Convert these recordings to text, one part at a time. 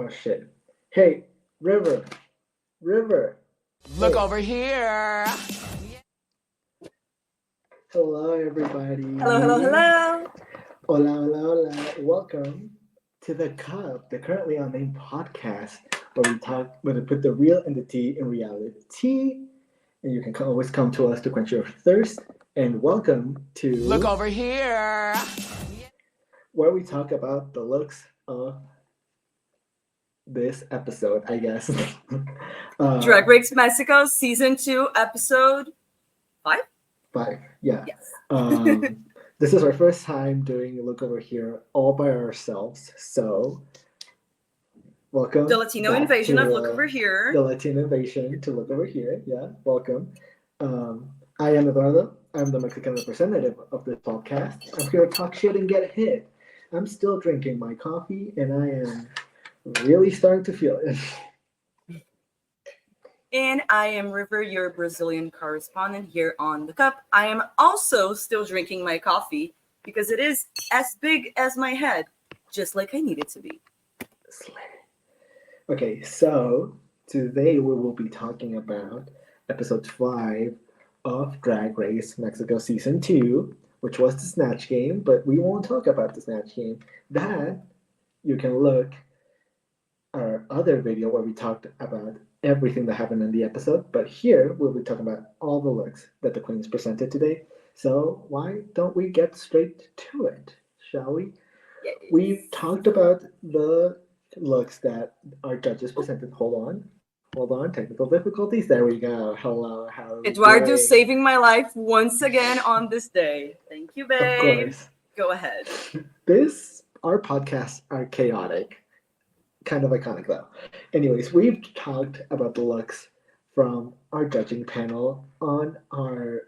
shit. Hey, River. Look Hey. over here. Hello, everybody. Hello. Hola. Welcome to the Cup, the Currently Unnamed Podcast, where we put the real and the tea in reality. And you can always come to us to quench your thirst. And welcome to Look over here. where we talk about the looks of this episode, I guess. Drag Race Mexico Season 2, Episode 5? 5, yeah. Yes. This is our first time doing Look Over Here all by ourselves, so welcome. The Latino back invasion to, of Look Over Here. The Latino invasion to Look Over Here, yeah, welcome. I am Eduardo. I'm the Mexican representative of this podcast. I'm here to talk shit and get hit. I'm still drinking my coffee, and I am really starting to feel it. And I am River, your Brazilian correspondent here on The Cup. I am also still drinking my coffee because it is as big as my head, just like I need it to be. Okay, so today we will be talking about episode 5 of Drag Race Mexico Season 2, which was the Snatch Game, but we won't talk about the Snatch Game. That you can look our other video where we talked about everything that happened in the episode, but here we'll be talking about all the looks that the queens presented today. So why don't we get straight to it, shall we? Yes. We talked about the looks that our judges presented. Hold on, technical difficulties. There we go. Hello, how are we Eduardo doing? saving my life once again on this day. Thank you, Of babe. course. Go ahead. Our podcasts are chaotic. Kind of iconic though. Anyways, we've talked about the looks from our judging panel on our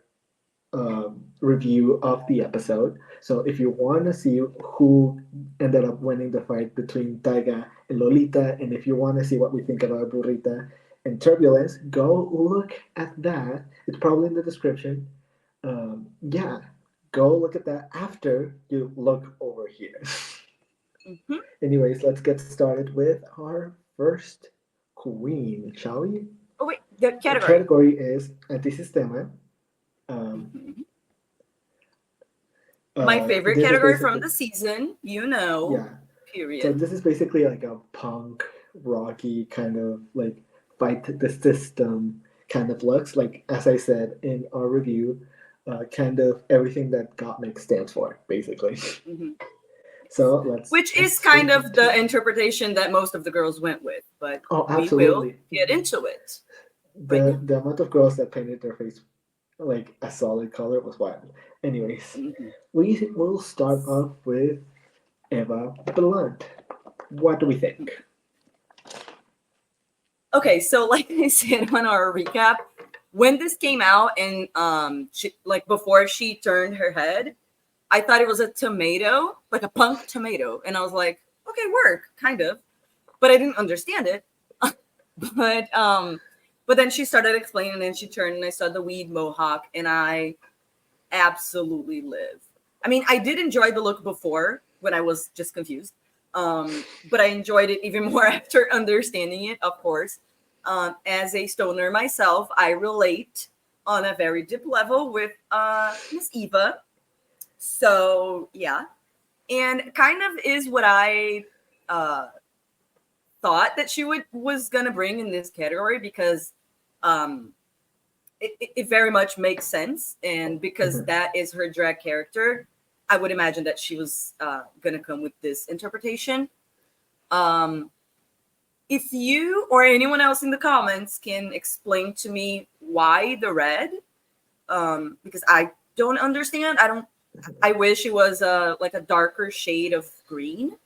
review of the episode. So if you want to see who ended up winning the fight between Taiga and Lolita, and if you want to see what we think about Burrita and Turbulence, go look at that. It's probably in the description. Go look at that after you look over here. Mm-hmm. Anyways, let's get started with our first queen, shall we? Oh, wait, the The category. category is Antisistema. My favorite this is category from basically- the season, you know. Yeah. Period. So this is basically like a punk, rocky kind of like fight the system kind of looks. Like as I said in our review, kind of everything that Gottmik stands for, basically. Mm-hmm. So let's. Which is kind of the interpretation that most of the girls went with, but absolutely. we will get into it. The amount of girls that painted their face like a solid color was wild. Anyways, Mm-hmm. we will start off with Eva Blunt. What do we think? Okay, so like I said on our recap, when this came out and before she turned her head, I thought it was a tomato, like a punk tomato, and I was like, okay, work, kind of, but I didn't understand it. But then she started explaining, and she turned, and I saw the weed mohawk, and I absolutely live. I mean, I did enjoy the look before when I was just confused, but I enjoyed it even more after understanding it, of course. As a stoner myself, I relate on a very deep level with Miss Eva. So, yeah. And kind of is what I thought that she was going to bring in this category because it very much makes sense. And because that is her drag character, I would imagine that she was going to come with this interpretation. If you or anyone else in the comments can explain to me why the red, because I don't understand. I wish it was like a darker shade of green.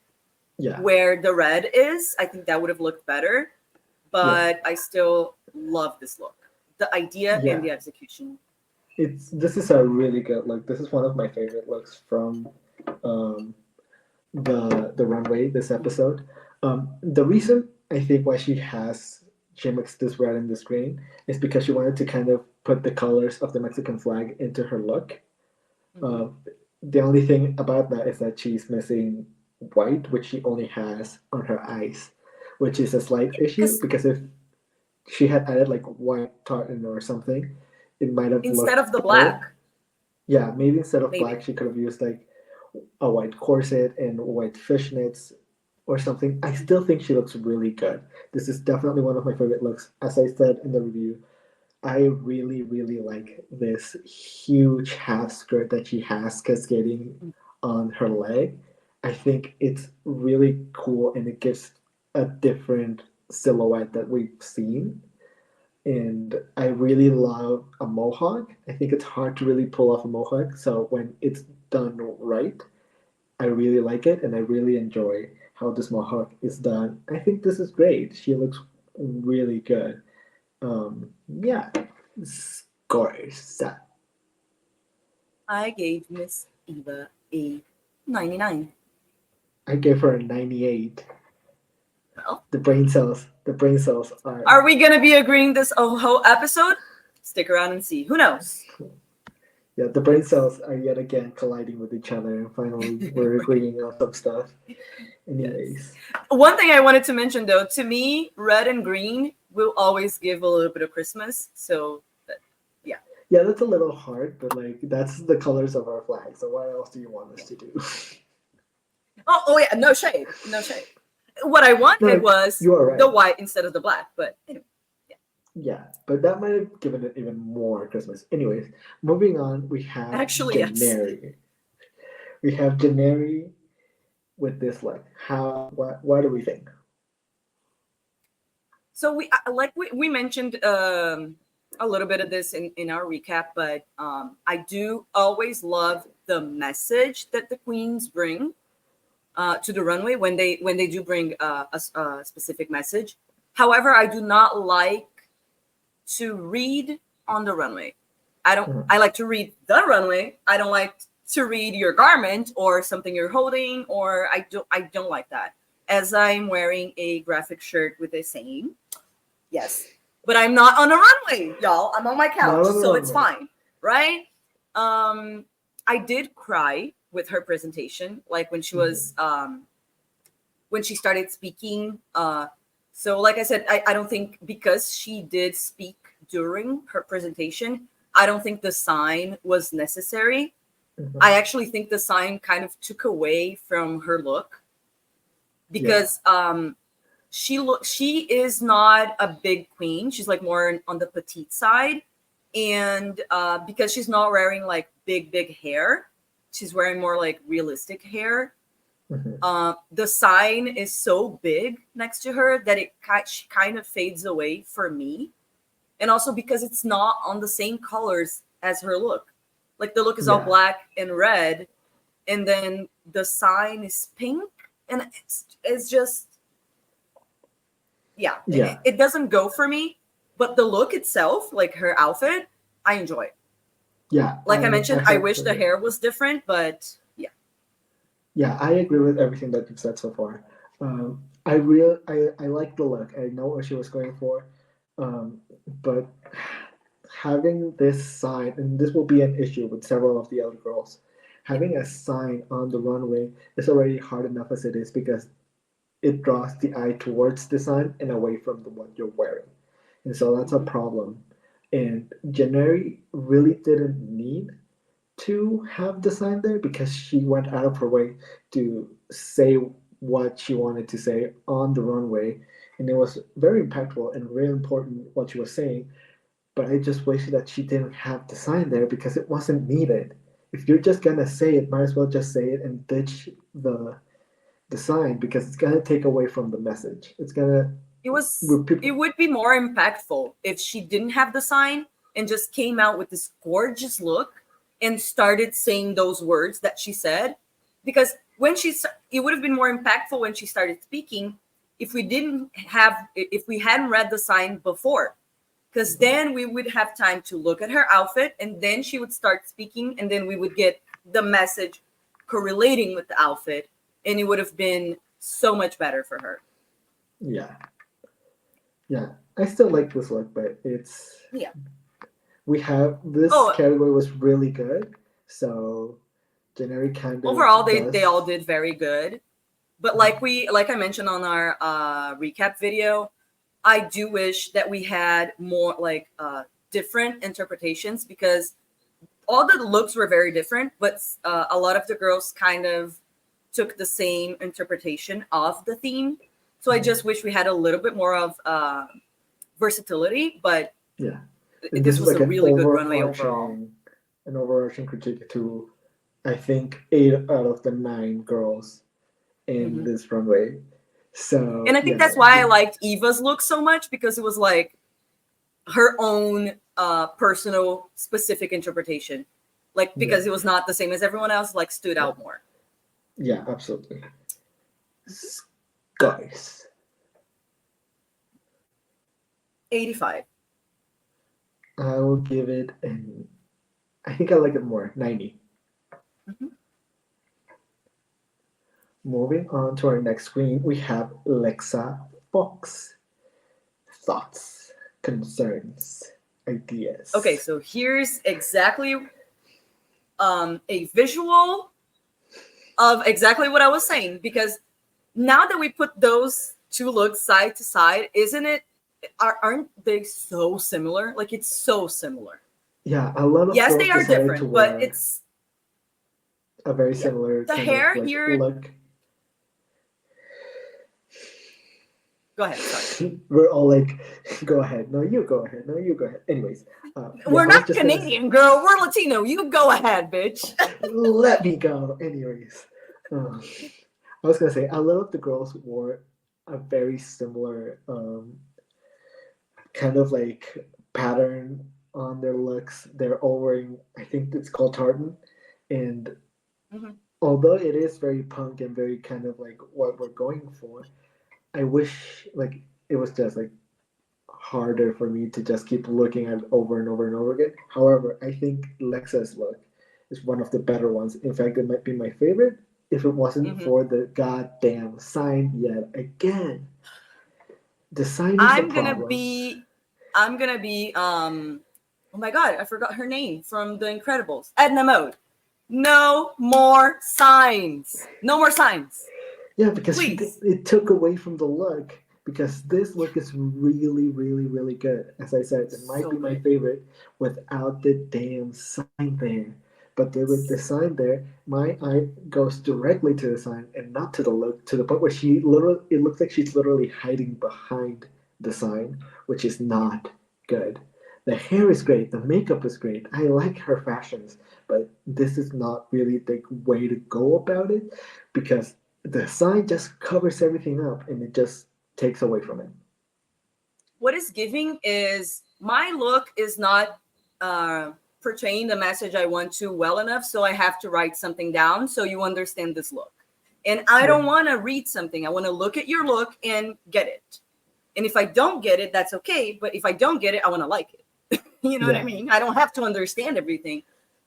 Yeah. Where the red is. I think that would have looked better. But I still love this look. The idea and the execution. This is a really good look. This is one of my favorite looks from the runway this episode. The reason I think why she mixed this red and this green is because she wanted to kind of put the colors of the Mexican flag into her look. The only thing about that is that she's missing white, which she only has on her eyes. which is a slight issue because if she had added like white tartan or something, it might have Instead looked of the better. black, Yeah, maybe instead of maybe. black, she could have used like a white corset and white fishnets or something. I still think she looks really good. This is definitely one of my favorite looks. As I said in the review, I really, really like this huge half skirt that she has cascading on her leg. I think it's really cool and it gives a different silhouette that we've seen. And I really love a mohawk. I think it's hard to really pull off a mohawk. So when it's done right, I really like it and I really enjoy how this mohawk is done. I think this is great. She looks really good. Yeah, scores. I gave Miss Eva a 99. I gave her a 98. Well, The brain cells are. are we gonna be agreeing this whole episode? Stick around and see. Who knows? Yeah, the brain cells are yet again colliding with each other, and finally we're agreeing on some stuff. Anyways. One thing I wanted to mention though, to me, red and green will always give a little bit of Christmas. So, yeah. Yeah, that's a little hard, but like that's the colors of our flag. So what else do you want us to do? Oh yeah, no shade, no shade. What I wanted was right. the white instead of the black, but anyway. Yeah, but that might have given it even more Christmas. Anyways, moving on, we have Actually, Jenary. yes. We have Jenary with this look. What do we think? So we mentioned a little bit of this in our recap, but I do always love the message that the queens bring to the runway when they do bring a specific message. However, I do not like to read on the runway. I like to read the runway. I don't like to read your garment or something you're holding, or I don't like that. As I'm wearing a graphic shirt with a saying, yes, but I'm not on a runway, y'all. I'm on my couch, so it's fine, right? I did cry with her presentation, like when she was when she started speaking. So like I said, I don't think because she did speak during her presentation, I don't think the sign was necessary. I actually think the sign kind of took away from her look because she is not a big queen. She's like more on the petite side. And because she's not wearing like big hair, she's wearing more like realistic hair. The sign is so big next to her that she kind of fades away for me. And also because it's not on the same colors as her look. Like the look is all black and red, and then the sign is pink, and it's just it doesn't go for me. But the look itself, like her outfit, I enjoy. Yeah. Like I mentioned, I wish the hair was different, but yeah. Yeah, I agree with everything that you've said so far. I like the look. I know what she was going for, but having this sign, and this will be an issue with several of the other girls, having a sign on the runway is already hard enough as it is because it draws the eye towards the sign and away from what you're wearing. And so that's a problem. And Jenary really didn't need to have the sign there because she went out of her way to say what she wanted to say on the runway. And it was very impactful and really important what she was saying. But I just wish that she didn't have the sign there because it wasn't needed. If you're just gonna say it, might as well just say it and ditch the sign because it's gonna take away from the message. It's gonna. It would be more impactful if she didn't have the sign and just came out with this gorgeous look and started saying those words that she said. Because it would have been more impactful when she started speaking if we hadn't read the sign before. Because then we would have time to look at her outfit and then she would start speaking and then we would get the message correlating with the outfit and it would have been so much better for her. Yeah. Yeah. I still like this look, but it's... Yeah. We have... This category was really good. So, Jenary kind of... Overall, they all did very good. But like I mentioned on our recap video, I do wish that we had more like different interpretations, because all the looks were very different, but a lot of the girls kind of took the same interpretation of the theme. So I just wish we had a little bit more of versatility, but Yeah. this was a really good runway overall. An overarching critique to, I think, 8 out of the 9 girls in this runway. So, and I think that's why I liked Eva's look so much, because it was like her own personal specific interpretation, like because it was not the same as everyone else, like stood out more. Yeah, absolutely. Guys, 85. I will give it an. I think I like it more. 90. Moving on to our next queen, we have Leexa Fox. Thoughts, concerns, ideas. Okay, so here's exactly a visual of exactly what I was saying, because now that we put those two looks side to side, aren't they so similar? Like, it's so similar. Yeah, a lot of yes, they are different, but it's a very similar the hair here. look. Go ahead. Sorry. We're all like, go ahead. No, you go ahead. No, you go ahead. Anyways. We're not Canadian, girl. We're Latino. You go ahead, bitch. Let me go. Anyways. I was going to say, a lot of the girls wore a very similar kind of like pattern on their looks. They're all wearing, I think it's called tartan. And although it is very punk and very kind of like what we're going for, I wish like it was just like harder for me to just keep looking at it over and over and over again. However, I think Leexa's look is one of the better ones. In fact, it might be my favorite if it wasn't for the goddamn sign yet again. The sign is I'm gonna be oh my god, I forgot her name from The Incredibles. Edna Mode. No more signs. No more signs. Yeah, because it took away from the look. Because this look is really, really, really good. As I said, it might be my favorite without the damn sign there. But with the sign there, my eye goes directly to the sign and not to the look, to the point where it looks like she's literally hiding behind the sign, which is not good. The hair is great, the makeup is great. I like her fashions, but this is not really the way to go about it, because the sign just covers everything up and it just takes away from it. What is giving is my look is not portraying the message I want to well enough, so I have to write something down so you understand this look. And I don't want to read something. I want to look at your look and get it. And if I don't get it, that's okay. But if I don't get it, I want to like it. You know what I mean? I don't have to understand everything.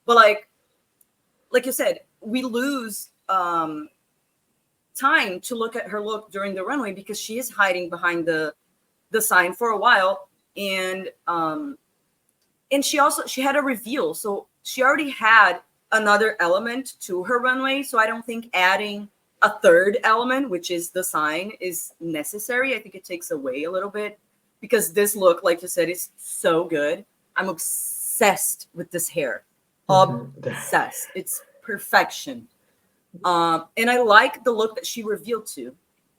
But like you said, we lose time to look at her look during the runway because she is hiding behind the sign for a while, and she had a reveal, so she already had another element to her runway. So I don't think adding a third element, which is the sign, is necessary. I think it takes away a little bit, because this look, like you said, is so good. I'm obsessed with this hair. Obsessed. It's perfection. And I like the look that she revealed to,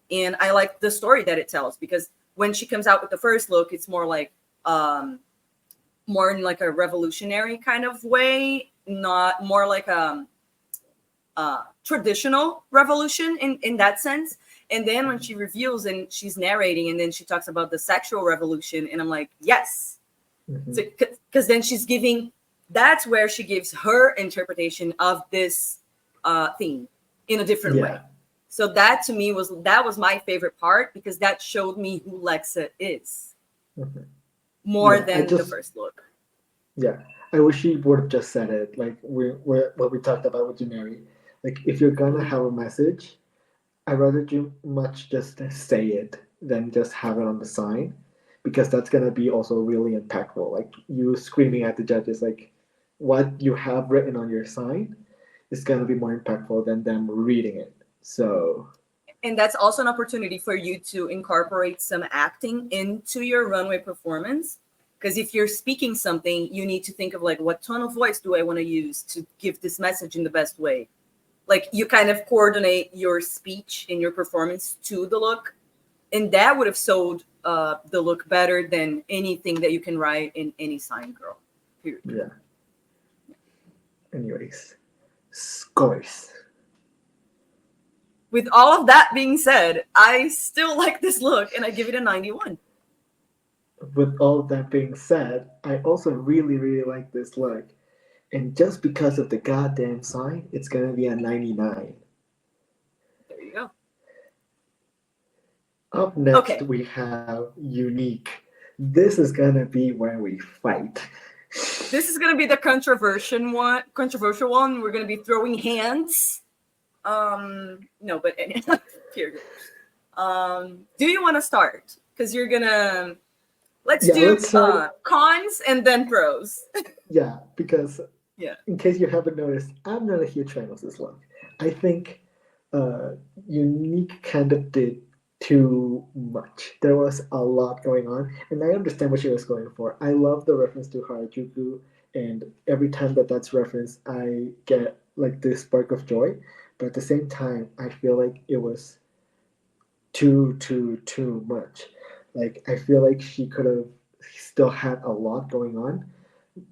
and I like the story that it tells, because when she comes out with the first look, it's more like more in like a revolutionary kind of way, not more like a traditional revolution in that sense. And then when she reveals and she's narrating, and then she talks about the sexual revolution, and I'm like, yes, because then she's giving, that's where she gives her interpretation of this theme in a different way. So that to me was my favorite part, because that showed me who Leexa is more than the first look. Yeah, I wish she would have just said it, like what we talked about with Jenary. Like, if you're gonna have a message, I'd rather do much just say it than just have it on the sign, because that's gonna be also really impactful. Like, you screaming at the judges, like, what you have written on your sign is gonna be more impactful than them reading it. So And that's also an opportunity for you to incorporate some acting into your runway performance. Because if you're speaking something, you need to think of like, what tone of voice do I want to use to give this message in the best way? Like you kind of coordinate your speech and your performance to the look. And that would have sold the look better than anything that you can write in any sign girl. Period. Yeah. Anyways, scores. With all of that being said, I still like this look and I give it a 91. With all of that being said, I also really, really like this look. And just because of the goddamn sign, it's going to be a 99. There you go. Up next, Okay. we have Unique. This is going to be where we fight. This is going to be the controversial one. We're going to be throwing hands. No, but period. Do you want to start? Because you're going to... Let's do cons and then pros. Yeah, because in case you haven't noticed, I'm not a huge fan of this look. I think Unique kind of did too much. There was a lot going on, and I understand what she was going for. I love the reference to Harajuku, and every time that's referenced, I get like this spark of joy. But at the same time, I feel like it was too much. Like, I feel like she could have still had a lot going on,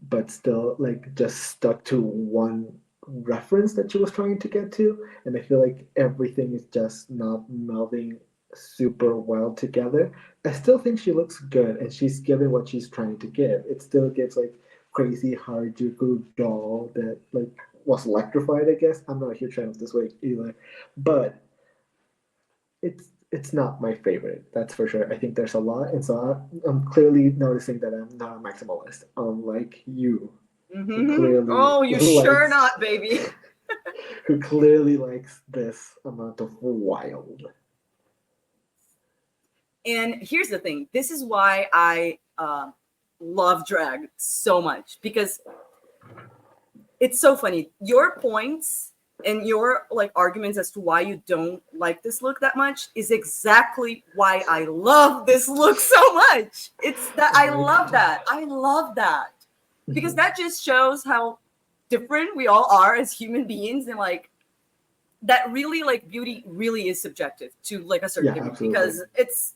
but still, like, just stuck to one reference that she was trying to get to. And I feel like everything is just not melding super well together. I still think she looks good, and she's giving what she's trying to give. It still gives, like, crazy Harajuku doll that, like, was electrified, I guess. I'm not a huge fan of this wig either. But it's not my favorite, that's for sure. I think there's a lot, and so I'm clearly noticing that I'm not a maximalist, unlike you. Mm-hmm. Oh, you sure not, baby. Who clearly likes this amount of wild. And here's the thing. This is why I love drag so much, because it's so funny. Your points and your like arguments as to why you don't like this look that much is exactly why I love this look so much. It's that I love that. I love that. Because that just shows how different we all are as human beings, and like that really, like, beauty really is subjective to like a certain degree. Absolutely. Because it's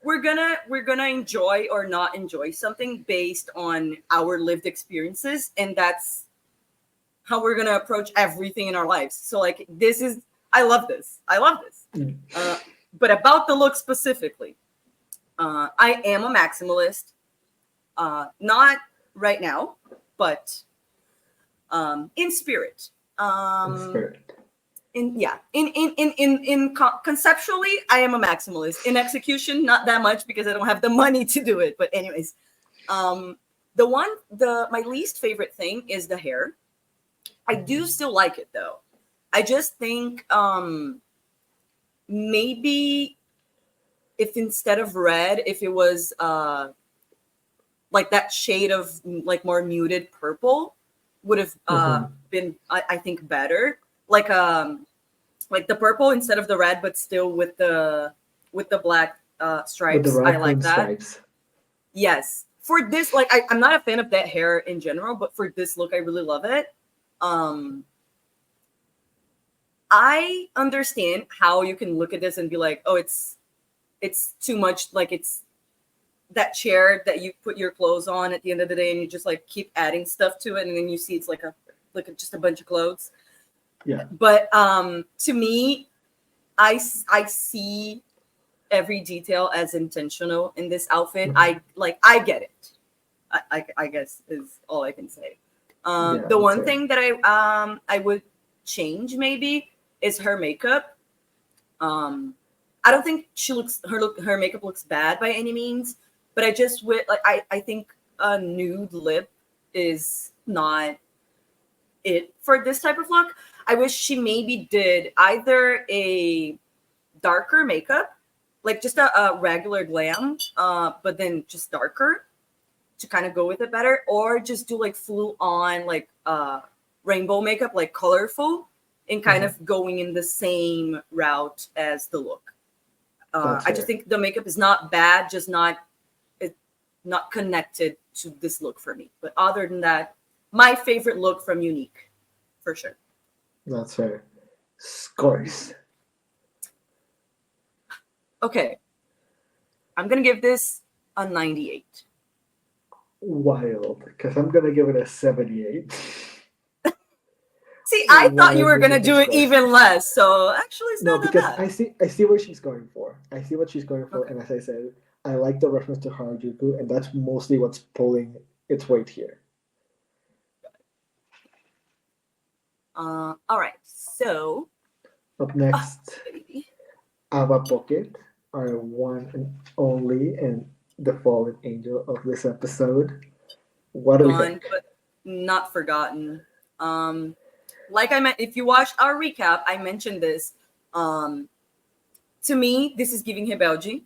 we're gonna enjoy or not enjoy something based on our lived experiences, and that's how we're gonna approach everything in our lives. So like I love this. But about the look specifically, I am a maximalist. Not right now, but in spirit. Conceptually, I am a maximalist. In execution, not that much, because I don't have the money to do it. But anyways, my least favorite thing is the hair. I do still like it though. I just think maybe if instead of red, if it was like that shade of like more muted purple, would have been I think better. Like the purple instead of the red, but still with the black stripes. With the I like that. Stripes. Yes. For this, like I'm not a fan of that hair in general, but for this look, I really love it. I understand how you can look at this and be like, oh, it's too much. Like it's that chair that you put your clothes on at the end of the day, and you just like keep adding stuff to it, and then you see it's like just a bunch of clothes. Yeah. But to me, I see every detail as intentional in this outfit. I get it. I guess is all I can say. The one thing that I would change maybe is her makeup. I don't think her makeup looks bad by any means, but I just I think a nude lip is not it for this type of look. I wish she maybe did either a darker makeup, like just a regular glam, but then just darker to kind of go with it better, or just do like full on like rainbow makeup, like colorful, and kind of going in the same route as the look. I just think the makeup is not bad, just not connected to this look for me. But other than that, my favorite look from Unique, for sure. That's fair. Scores. Okay. I'm going to give this a 98. Wild, because I'm going to give it a 78. See, I thought you were Wild going to do it scores. even less. So actually, it's No, not that because bad. I see what she's going for. I see what she's going for, Okay. and as I said, I like the reference to Harajuku, and that's mostly what's pulling its weight here. All right. So, Up next, Ava Pocket, our one and only and the fallen angel of this episode. What do we gone, think? but not forgotten. Like I meant, if you watched our recap, I mentioned this. To me, this is giving Hibelji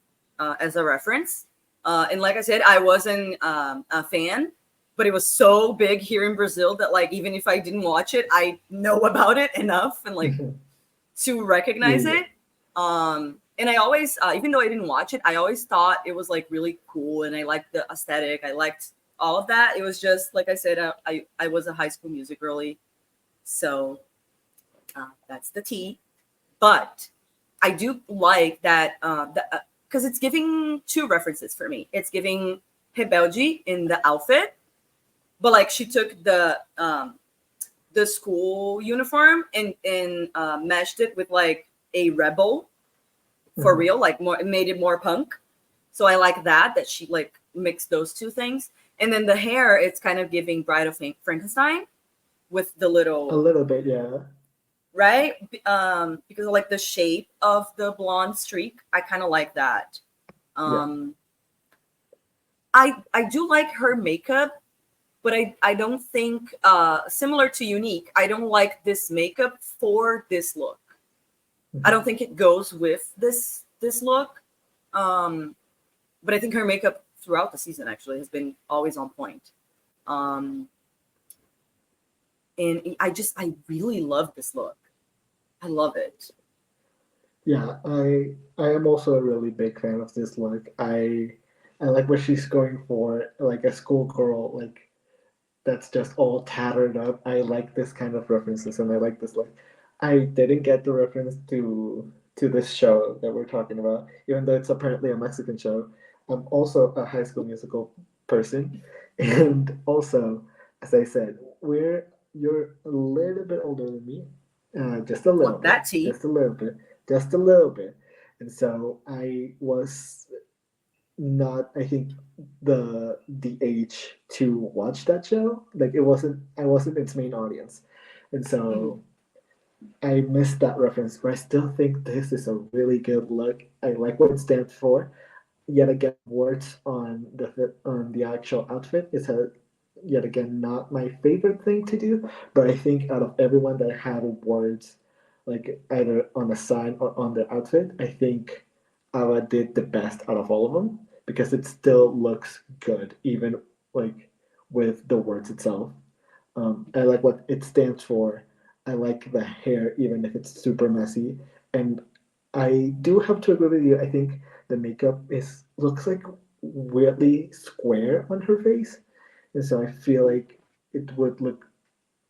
as a reference. And like I said, I wasn't a fan, but it was so big here in Brazil that like even if I didn't watch it, I know about it enough and like to recognize Yeah. it. And I always, even though I didn't watch it, I always thought it was like really cool, and I liked the aesthetic. I liked all of that. It was just like I said, I was a High School Music girly, so that's the T. But I do like that because it's giving two references for me. It's giving Rebelde in the outfit, but like she took the school uniform and meshed it with like a rebel for real, like more, it made it more punk. So I like that she like mixed those two things. And then the hair, it's kind of giving Bride of Frankenstein with the A little little bit, yeah. right? Because I like the shape of the blonde streak. I kind of like that. I do like her makeup, but I don't think similar to Unique, I don't like this makeup for this look. I don't think it goes with this look. But I think her makeup throughout the season actually has been always on point. And I really love this look. I love it. Yeah, I am also a really big fan of this look. I like what she's going for, like a schoolgirl, like that's just all tattered up. I like this kind of references, and I like this look. I didn't get the reference to this show that we're talking about, even though it's apparently a Mexican show. I'm also a High School Musical person, and also, as I said, you're a little bit older than me, just a little Well, bit, that tea. just a little bit, just a little bit, and so I was not, I think, the age to watch that show. Like I wasn't its main audience, and so I missed that reference. But I still think this is a really good look. I like what it stands for. Yet again, words on the actual outfit is yet again not my favorite thing to do. But I think out of everyone that had words, like either on the sign or on the outfit, I think Ava did the best out of all of them because it still looks good, even like with the words itself. I like what it stands for. I like the hair, even if it's super messy. And I do have to agree with you. I think the makeup is looks like weirdly square on her face, and so I feel like it would look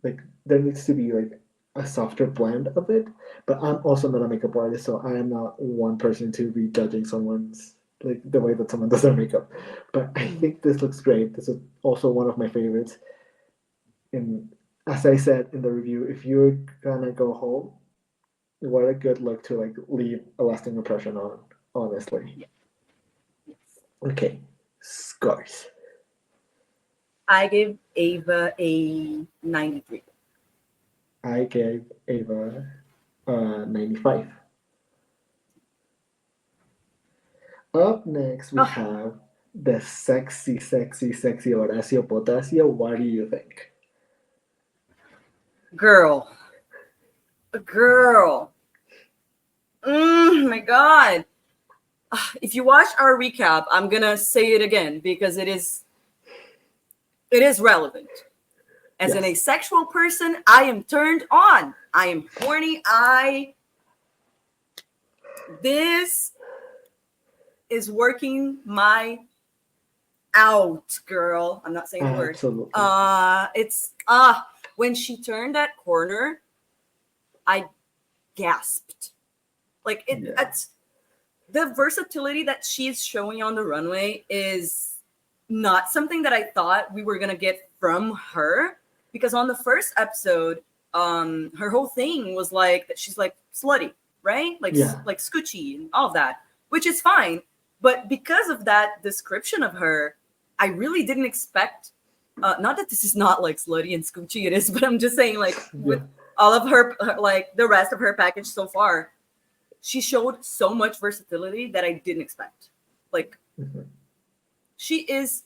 like there needs to be like a softer blend of it. But I'm also not a makeup artist, so I am not one person to be judging someone's like the way that someone does their makeup. But I think this looks great. This is also one of my favorites. And as I said in the review, if you're gonna go home, what a good look to like leave a lasting impression on, honestly. Yeah. Okay, scores. I give Ava a 93. I gave Ava 95. Up next, we Oh, have the sexy, sexy, sexy Horacio Potasio. What do you think? girl. A girl. My God. If you watch our recap, I'm gonna say it again because it is relevant. As an Yes. asexual person, I am turned on. I am horny. This is working my out, girl. I'm not saying the word. Absolutely. It's when she turned that corner, I gasped. Like it's the versatility that she's showing on the runway is not something that I thought we were gonna get from her, because on the first episode, her whole thing was like that she's like slutty, right? Like like scoochy and all of that, which is fine. But because of that description of her, I really didn't expect. Not that this is not like slutty and scoochy, it is, but I'm just saying, like with all of her, like the rest of her package so far, she showed so much versatility that I didn't expect. Like, she is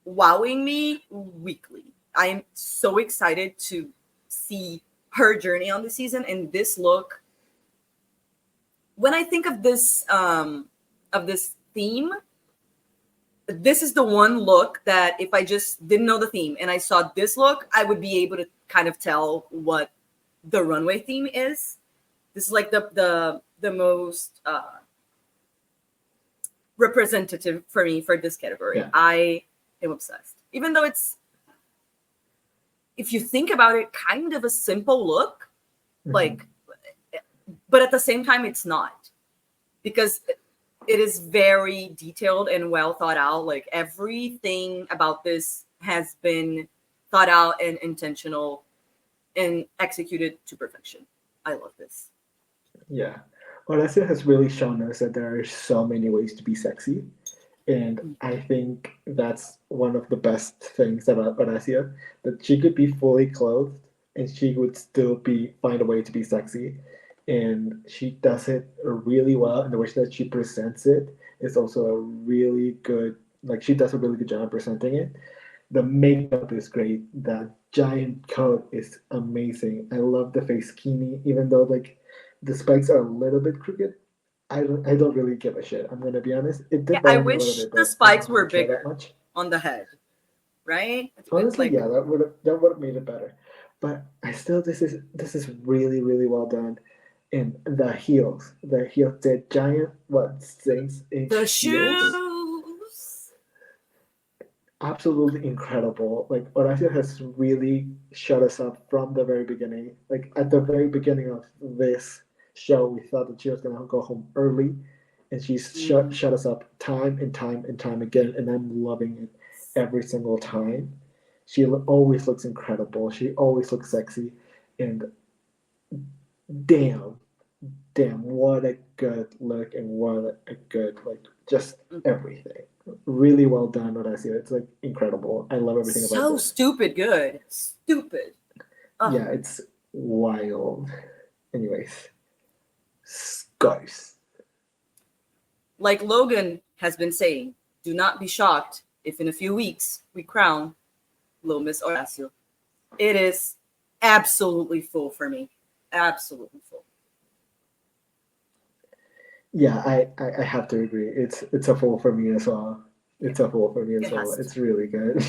wowing me weekly. I am so excited to see her journey on the season and this look. When I think of this theme, this is the one look that if I just didn't know the theme and I saw this look, I would be able to kind of tell what the runway theme is. This is like the most representative for me for this category. Yeah. I am obsessed. Even though it's, if you think about it, kind of a simple look, like, but at the same time, it's not, because it is very detailed and well thought out. Like everything about this has been thought out and intentional and executed to perfection. I love this. Yeah. Horacio has really shown us that there are so many ways to be sexy. And I think that's one of the best things about Horacio, that she could be fully clothed and she would still find a way to be sexy. And she does it really well, and the way that she presents it is also a really good, like she does a really good job presenting it. The makeup is great. The giant coat is amazing. I love the face kini, even though like the spikes are a little bit crooked. I don't really give a shit. I'm gonna be honest. It did I bother me a wish little bit, the but spikes I were don't care bigger that much. on the head, right? Honestly, like, yeah, that would have made it better. But I still, this is really really well done. And the heels, the giant 6-inch the heels, shoes. absolutely incredible. Like Horacio has really shut us up from the very beginning. Like at the very beginning of this show, we thought that she was gonna go home early, and she's shut us up time and time and time again. And I'm loving it every single time. She always looks incredible. She always looks sexy, and damn, what a good look, and what a good, like, just everything. Really well done, Horacio. It's like incredible. I love everything about So this. stupid good. Stupid. Yeah, it's wild. Anyways, guys. Like Logan has been saying, do not be shocked if in a few weeks we crown Little Miss Horacio. It is absolutely full for me. Absolutely full. Yeah, I have to agree. It's a full for me as well. It's a full for me as well. It's really good.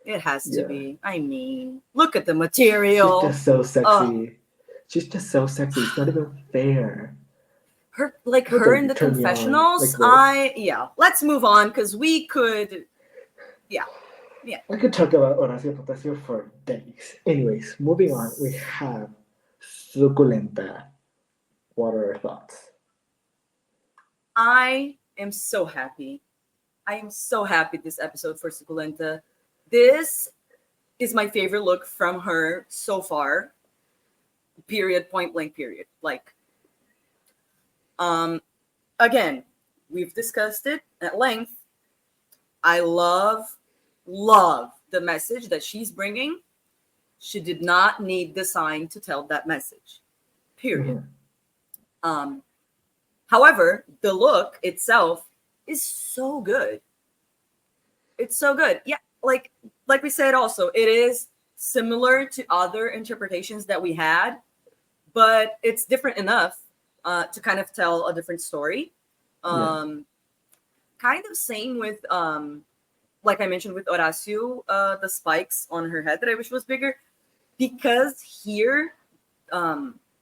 It has to be. I mean, look at the material. She's just so sexy. She's just so sexy. It's not even fair. Her in the confessionals. Let's move on because we could. Yeah. I could talk about Horacio Potasio for days. Anyways, moving on, we have Suculenta. What are your thoughts? I am so happy. I am so happy this episode for Suculenta. This is my favorite look from her so far. Period, point blank, period. Like, again, we've discussed it at length. I love the message that she's bringing. She did not need the sign to tell that message. Period. However, the look itself is so good. It's so good. Yeah, like we said also, it is similar to other interpretations that we had, but it's different enough to kind of tell a different story. Kind of same with like I mentioned with Horacio, the spikes on her head that I wish was bigger, because here,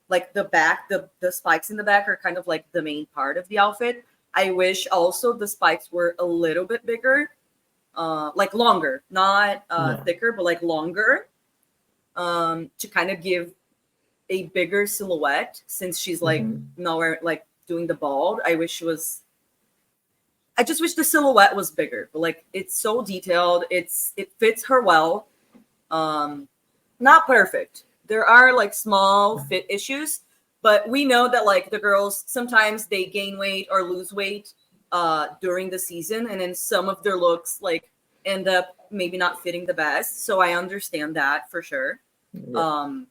like the back, the spikes in the back are kind of like the main part of the outfit. I wish also the spikes were a little bit bigger, like longer, not Yeah. thicker, but like longer, to kind of give a bigger silhouette, since she's like nowhere like doing the bald. I just wish the silhouette was bigger, but like it's so detailed. It fits her well. Not perfect. There are like small fit issues, but we know that like the girls sometimes they gain weight or lose weight during the season, and then some of their looks like end up maybe not fitting the best. So I understand that for sure. Yeah.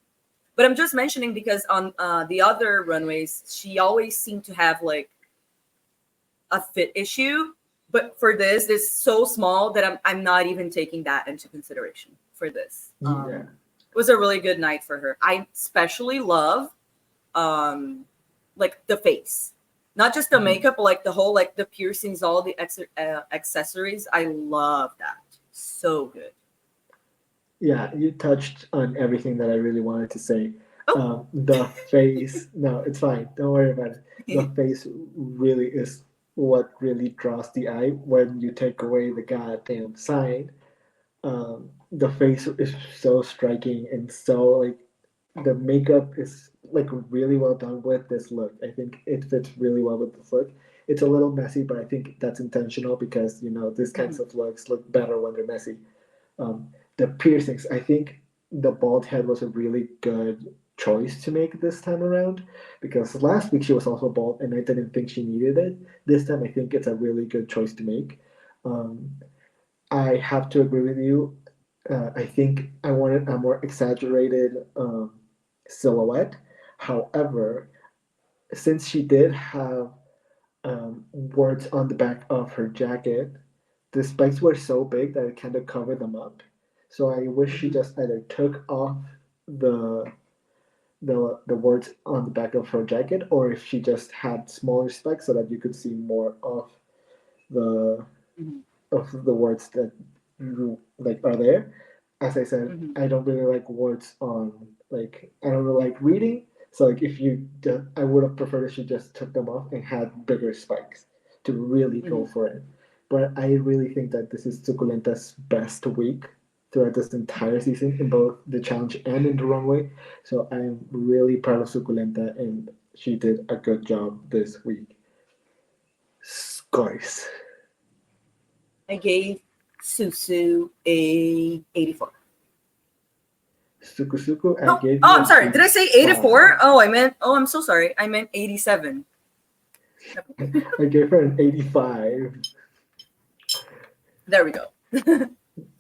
But I'm just mentioning because on the other runways, she always seemed to have like a fit issue. But for this, it's so small that I'm not even taking that into consideration for this. Yeah. It was a really good night for her. I especially love like the face, not just the makeup, but like the whole, like the piercings, all the accessories. I love that. So good. Yeah, you touched on everything that I really wanted to say. Oh. The face, no, it's fine. Don't worry about it. The face really is what really draws the eye when you take away the goddamn sign. The face is so striking and so like the makeup is like really well done with this look. I think it fits really well with this look. It's a little messy, but I think that's intentional because you know these kinds of looks look better when they're messy. The piercings, I think the bald head was a really good choice to make this time around because last week she was also bald and I didn't think she needed it. This time I think it's a really good choice to make. I have to agree with you. I think I wanted a more exaggerated silhouette. However, since she did have words on the back of her jacket, the spikes were so big that it kind of covered them up. So I wish she just either took off the the words on the back of her jacket, or if she just had smaller spikes so that you could see more the of the words that like are there. As I said, I don't really like words on like I don't really like reading. So like if you, I would have preferred if she just took them off and had bigger spikes to really go for it. But I really think that this is Suculenta's best week throughout this entire season in both the challenge and in the runway. So I'm really proud of Suculenta and she did a good job this week. Scores. I gave Susu a 84. Suku, I Oh, gave oh, you I'm sorry. Did I say 84? Oh, I'm so sorry. I meant 87. I gave her an 85. There we go.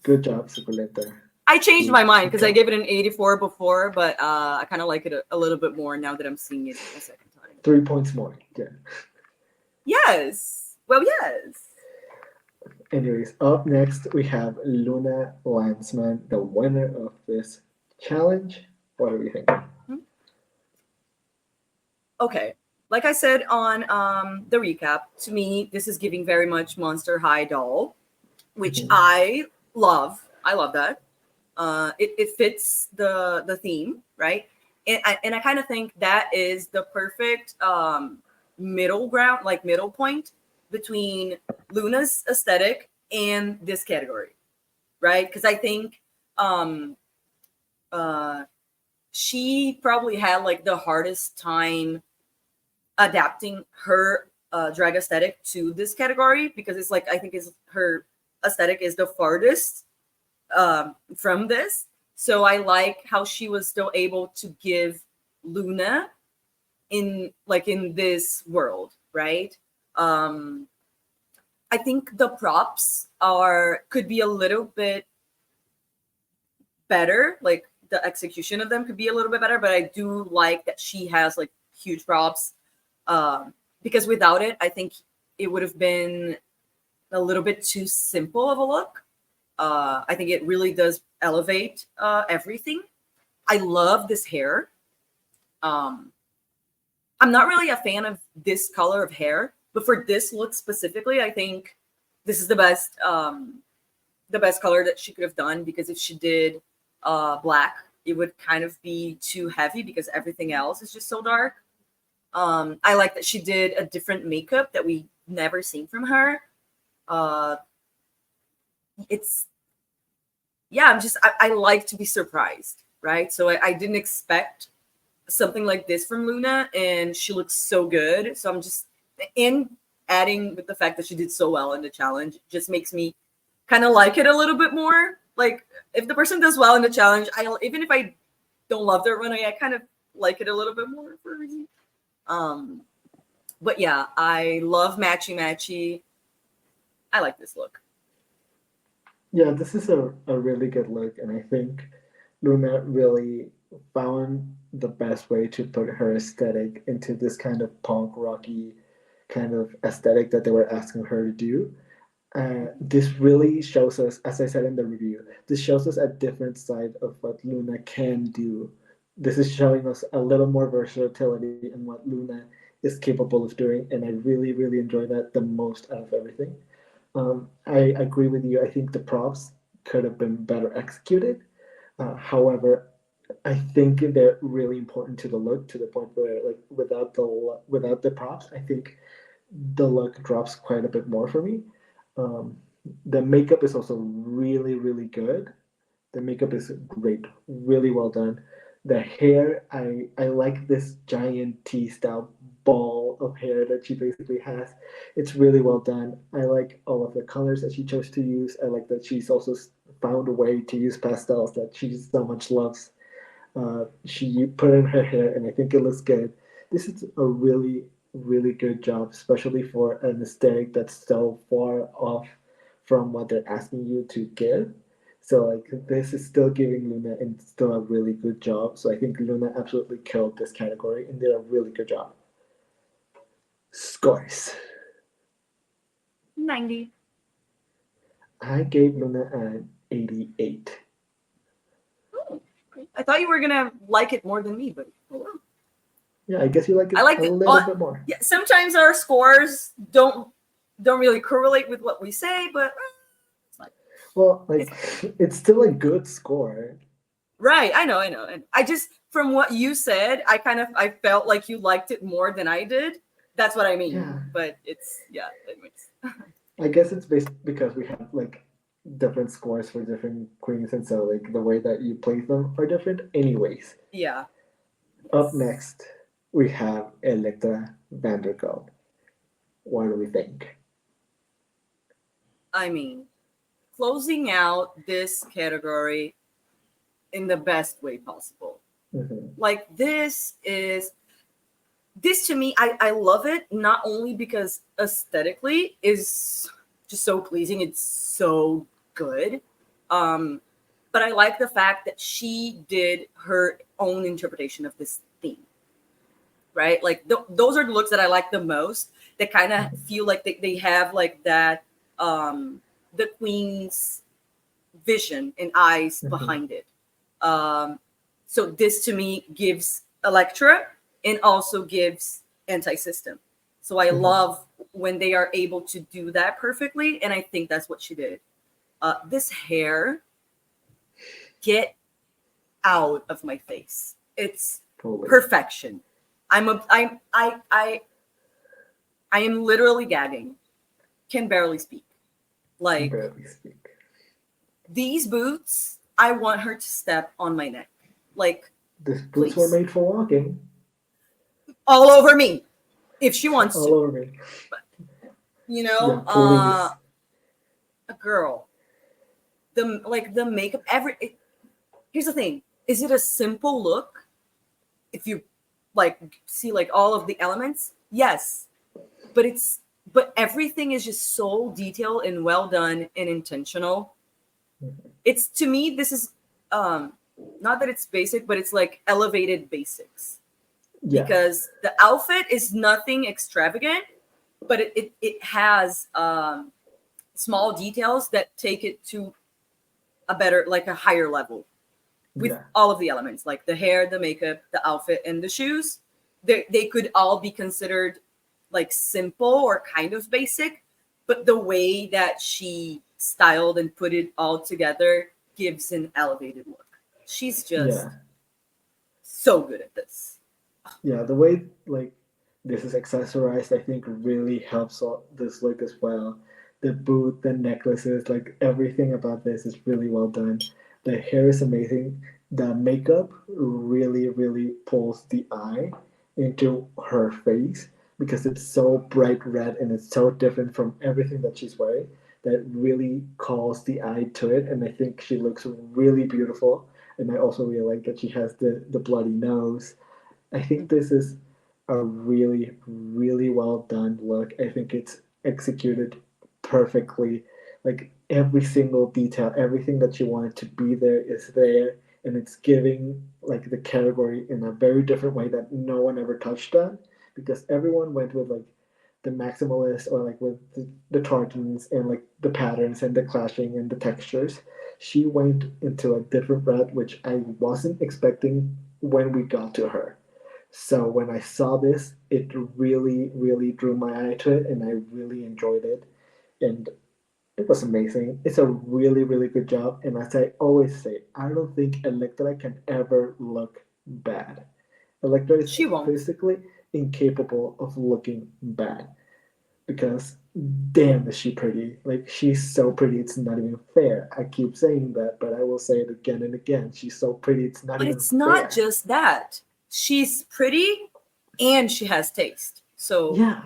Good job, Suculenta. I changed my mind because I gave it an 84 before, but I kind of like it a little bit more now that I'm seeing it a second time. 3 points more. Yeah. Yes. Well, yes. Anyways, up next we have Luna Lansman, the winner of this challenge. What do we think? Okay. Like I said on the recap, to me, this is giving very much Monster High doll, which I love. I love that. It fits the theme, right? And I kind of think that is the perfect middle ground, like middle point between Luna's aesthetic and this category, right? Because I think she probably had like the hardest time adapting her drag aesthetic to this category because it's like I think is her aesthetic is the farthest from this. So I like how she was still able to give Luna in this world, right? I think the props could be a little bit better, like the execution of them could be a little bit better, but I do like that she has like huge props because without it, I think it would have been a little bit too simple of a look. I think it really does elevate everything. I love this hair. I'm not really a fan of this color of hair, but for this look specifically, I think this is the best the best color that she could have done, because if she did black, it would kind of be too heavy because everything else is just so dark. I like that she did a different makeup that we never seen from her. It's I like to be surprised, right? So I didn't expect something like this from Luna, and she looks so good. So I'm just adding with the fact that she did so well in the challenge, just makes me kind of like it a little bit more. Like, if the person does well in the challenge, even if I don't love their runway, I kind of like it a little bit more for a reason. But yeah, I love matchy matchy. I like this look. Yeah, this is a really good look, and I think Luna really found the best way to put her aesthetic into this kind of punk rocky kind of aesthetic that they were asking her to do. This really shows us, as I said in the review, this shows us a different side of what Luna can do. This is showing us a little more versatility in what Luna is capable of doing, and I really, really enjoy that the most out of everything. I agree with you. I think the props could have been better executed. However, I think they're really important to the look, to the point where, like, without the props, I think the look drops quite a bit more for me. Um, the makeup is also really, really good. The makeup is great, really well done. The hair, I like this giant T style ball of hair that she basically has. It's really well done. I like all of the colors that she chose to use. I like that she's also found a way to use pastels that she so much loves. She put in her hair, and I think it looks good. This is a really, really good job, especially for an aesthetic that's so far off from what they're asking you to give. So, like, this is still giving Luna and still a really good job. So I think Luna absolutely killed this category and did a really good job. Scores. 90. I gave Luna an 88. Oh, I thought you were gonna like it more than me, but oh well. Yeah, I guess you like it I like a it. little bit more. Yeah, sometimes our scores don't really correlate with what we say, but it's fine. Well, like, it's still a good score. Right, I know. And I just, from what you said, I felt like you liked it more than I did. That's what I mean. Yeah. But it's, yeah, anyways. I guess it's based because we have, like, different scores for different queens, and so, like, the way that you place them are different anyways. Yeah. Up next, we have Elektra Vandergeld. What do we think? I mean, closing out this category in the best way possible. Mm-hmm. Like, this to me, I love it, not only because aesthetically is just so pleasing, it's so good, but I like the fact that she did her own interpretation of this theme, right? Like, those are the looks that I like the most, that kind of feel like they have, like, that the queen's vision and eyes behind it. So this to me gives Elektra and also gives Antisystem. So I love when they are able to do that perfectly, and I think that's what she did. This hair, get out of my face. It's perfection. I am literally gagging. Can barely speak. Like, these boots, I want her to step on my neck. Like, these boots were made for walking. All over me, if she wants to. All over me. But, you know, yeah, a girl. The makeup. Here's the thing: is it a simple look? If you see all of the elements, yes, but everything is just so detailed and well done and intentional. It's, to me, this is not that it's basic, but it's like elevated basics. Yeah. Because the outfit is nothing extravagant, but it has small details that take it to a higher level with all of the elements, like the hair, the makeup, the outfit, and the shoes. They could all be considered like simple or kind of basic, but the way that she styled and put it all together gives an elevated look. She's just so good at this. Yeah, the way like this is accessorized, I think really helps this look as well. The boot, the necklaces, like everything about this is really well done. The hair is amazing. The makeup really, really pulls the eye into her face because it's so bright red and it's so different from everything that she's wearing that really calls the eye to it. And I think she looks really beautiful. And I also really like that she has the bloody nose. I think this is a really, really well done look. I think it's executed perfectly. Like every single detail, everything that you wanted to be there is there, and it's giving like the category in a very different way that no one ever touched on, because everyone went with like the maximalist or like with the tartans and like the patterns and the clashing and the textures. She went into a different route, which I wasn't expecting when we got to her. So when I saw this, it really, really drew my eye to it, and I really enjoyed it. And it was amazing. It's a really, really good job. And as I always say, I don't think Elektra can ever look bad. Elektra is She won't. physically incapable of looking bad because damn is she pretty. Like she's so pretty, it's not even fair. I keep saying that, but I will say it again and again. She's so pretty, it's not But even it's not fair. just that. She's pretty and she has taste. So Yeah.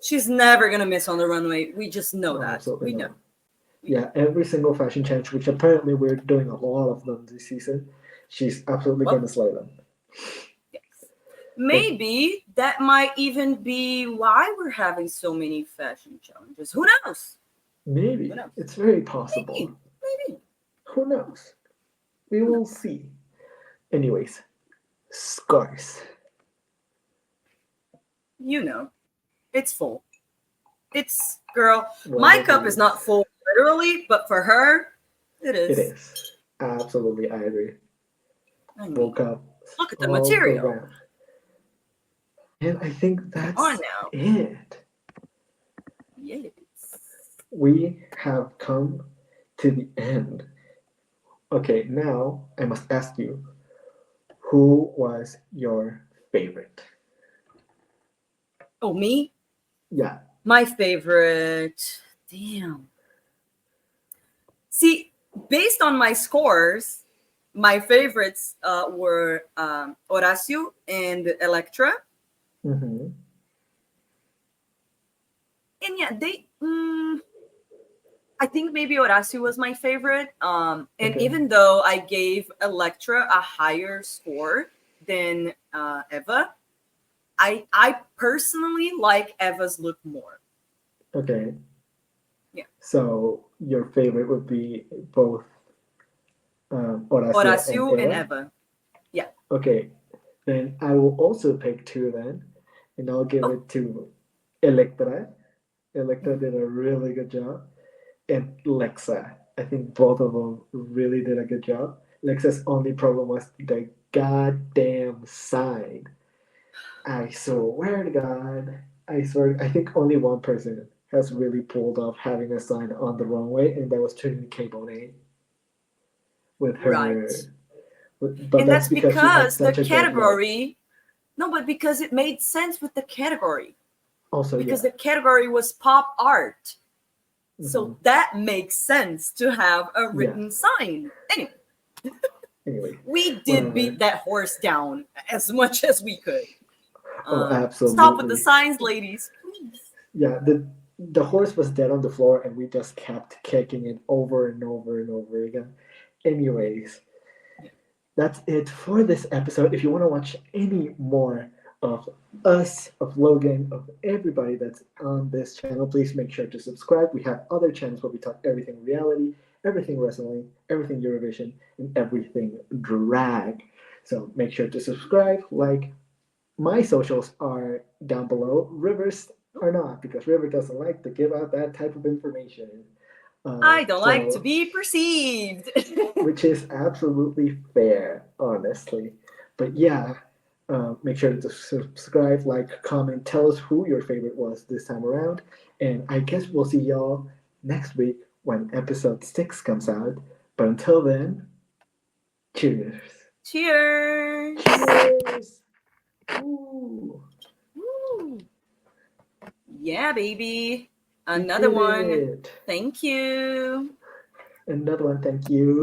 she's never gonna miss on the runway. We just know No, that. absolutely We not. know. Yeah, every single fashion challenge, which apparently we're doing a lot of them this season, she's absolutely Well, going to slay them. yes. Maybe that might even be why we're having so many fashion challenges. Who knows? Maybe. Who knows? It's very possible. Maybe. Who knows? We will see. Anyways, scars. You know, it's full. It's, girl, Well, my it cup is not full literally, but for her, it is. It is. Absolutely, I agree. I mean, Woke up. look at the all material. around. And I think that's On now. it. Yes. We have come to the end. Okay, now I must ask you, who was your favorite? Oh, me? Yeah. My favorite. Damn. See, based on my scores, my favorites were Horacio and Elektra. Mm-hmm. And yeah, I think maybe Horacio was my favorite. And Okay. even though I gave Elektra a higher score than Eva, I personally like Eva's look more. Okay. Yeah. So your favorite would be both Horacio Horacio and and Eva? Eva. Yeah. Okay. Then I will also pick two then, and I'll give Oh. it to Elektra. Elektra did a really good job. And Leexa. I think both of them really did a good job. Lexa's only problem was the goddamn sign. I swear to God, I swear, I think only one person has really pulled off having a sign on the wrong way, and that was Trinity K. Bonet with her. Right. But And that's she had because the such a good look. category, no, but because it made sense with the category. Also, Because yeah. the category was pop art. So Mhm. that makes sense to have a written sign. Anyway, We did whatever. beat that horse down as much as we could. Oh, absolutely. Stop with the signs, ladies, please. Yeah, the horse was dead on the floor, and we just kept kicking it over and over and over again. Anyways, that's it for this episode. If you want to watch any more of us, of Logan, of everybody that's on this channel, please make sure to subscribe. We have other channels where we talk everything reality, everything wrestling, everything Eurovision, and everything drag. So make sure to subscribe, like. My socials are down below. River's are not, because River doesn't like to give out that type of information. I don't like to be perceived. Which is absolutely fair, honestly. But yeah, make sure to subscribe, like, comment, tell us who your favorite was this time around. And I guess we'll see y'all next week when episode 6 comes out. But until then, cheers. Cheers. Cheers. Ooh. Woo. Yeah, baby. We Another did one. it. Thank you. Another one, thank you.